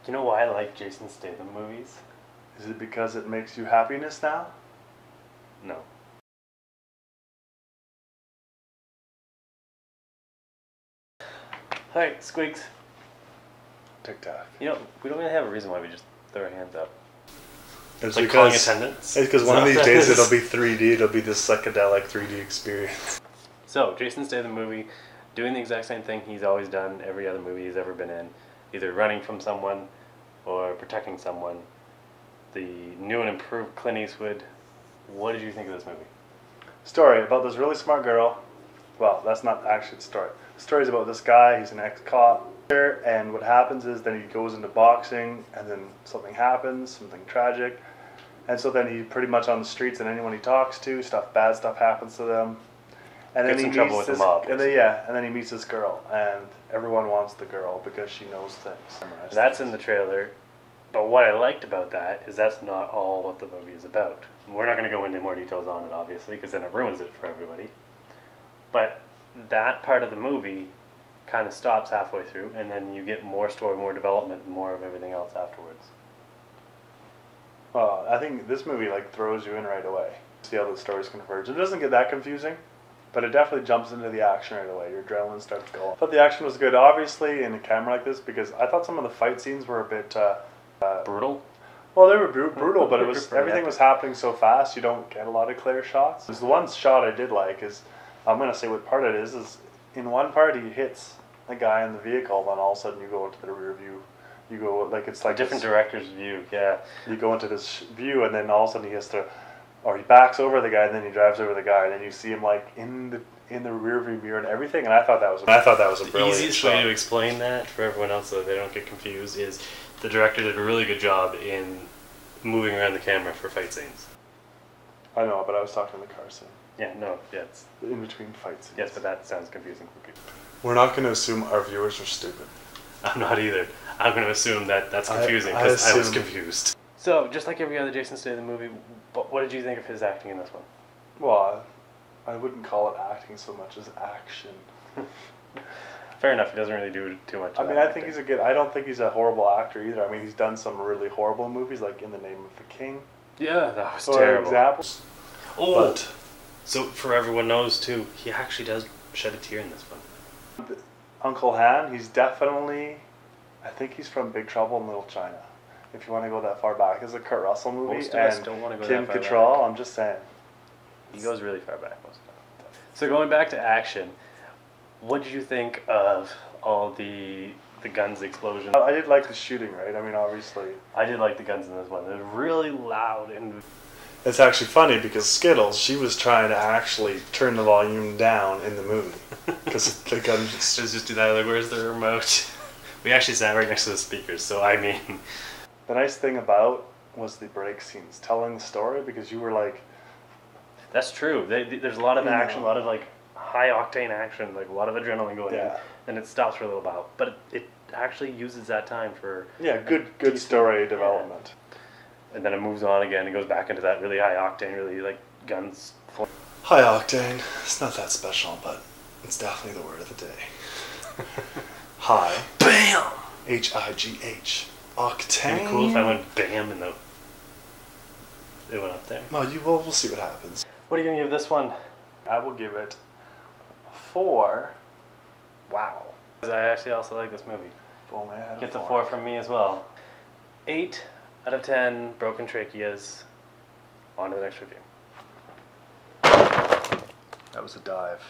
You know why I like Jason Statham movies? Is it because it makes you happiness now? No. Alright, Squigs. TikTok. You know, we don't really have a reason why we just throw our hands up. It's like calling attendance. It's because one of these days it'll be 3D, it'll be this psychedelic 3D experience. So, Jason Statham movie, doing the exact same thing he's always done, every other movie he's ever been in. Either running from someone or protecting someone. The new and improved Clint Eastwood. What did you think of this movie? Story about this really smart girl. Well, that's not actually the story. The story is about this guy, he's an ex-cop. And what happens is then he goes into boxing and then something happens, something tragic. And so then he's pretty much on the streets and anyone he talks to, bad stuff happens to them. And then he meets trouble with the mob. And then he meets this girl and everyone wants the girl because she knows things. That's in the trailer. But what I liked about that is that's not all what the movie is about. We're not going to go into more details on it, obviously, because then it ruins it for everybody. But that part of the movie kind of stops halfway through, and then you get more story, more development, and more of everything else afterwards. Well, I think this movie throws you in right away. See how the stories converge. It doesn't get that confusing, but it definitely jumps into the action right away. Your adrenaline starts going. I thought the action was good, obviously, in a camera like this, because I thought some of the fight scenes were a bit brutal. Well, they were brutal, but everything was happening so fast. You don't get a lot of clear shots. The one shot I did like is, I'm gonna say what part it is in one part he hits a guy in the vehicle, then all of a sudden you go into the rear view. You go it's like different director's view. Yeah. You go into this view, and then all of a sudden he has to, or he backs over the guy, and then he drives over the guy, and then you see him in the rear view mirror and everything. And I thought that was a brilliant The easiest shot. way to explain that for everyone else so they don't get confused is the director did a really good job in moving around the camera for fight scenes. I know, but I was talking in the car scene. Yeah, no, yeah, it's in between fight scenes. Yes, but that sounds confusing for people. We're not going to assume our viewers are stupid. I'm not either. I'm going to assume that that's confusing because I was confused. So, just like every other Jason Statham movie, what did you think of his acting in this one? Well, I wouldn't call it acting so much as action. Fair enough. He doesn't really do too much. I mean, I think he's a good. I don't think he's a horrible actor either. I mean, he's done some really horrible movies, like In the Name of the King. Yeah, that was terrible. Examples. Oh, but, so for everyone knows too, he actually does shed a tear in this one. Uncle Han, he's definitely. I think he's from Big Trouble in Little China. If you want to go that far back, it's a Kurt Russell movie. Most of us don't want to go Kim that far back. Cattrall, I'm just saying. He goes really far back most of the time. So going back to action, what did you think of all the guns explosions? I did like the shooting, right? I mean, obviously. I did like the guns in this one. They're really loud and. It's actually funny because Skittles, she was trying to actually turn the volume down in the movie because the guns just do that. Like, where's the remote? We actually sat right next to the speakers, so I mean. The nice thing about was the break scenes, telling the story, because you were like. That's true. There's a lot of action, a lot of high octane action, a lot of adrenaline going in, and it stops for a little while. But it actually uses that time for good story development. Yeah. And then it moves on again and goes back into that really high octane, really guns. High octane. It's not that special, but it's definitely the word of the day. High. Bam! H-I-G-H. Octane. It'd be cool if I went bam and it went up there. Well, we'll see what happens. What are you going to give this one? I will give it 4. Wow. I actually also like this movie. If only I had Gets a 4 from me as well. 8 out of 10 broken tracheas. On to the next review. That was a dive.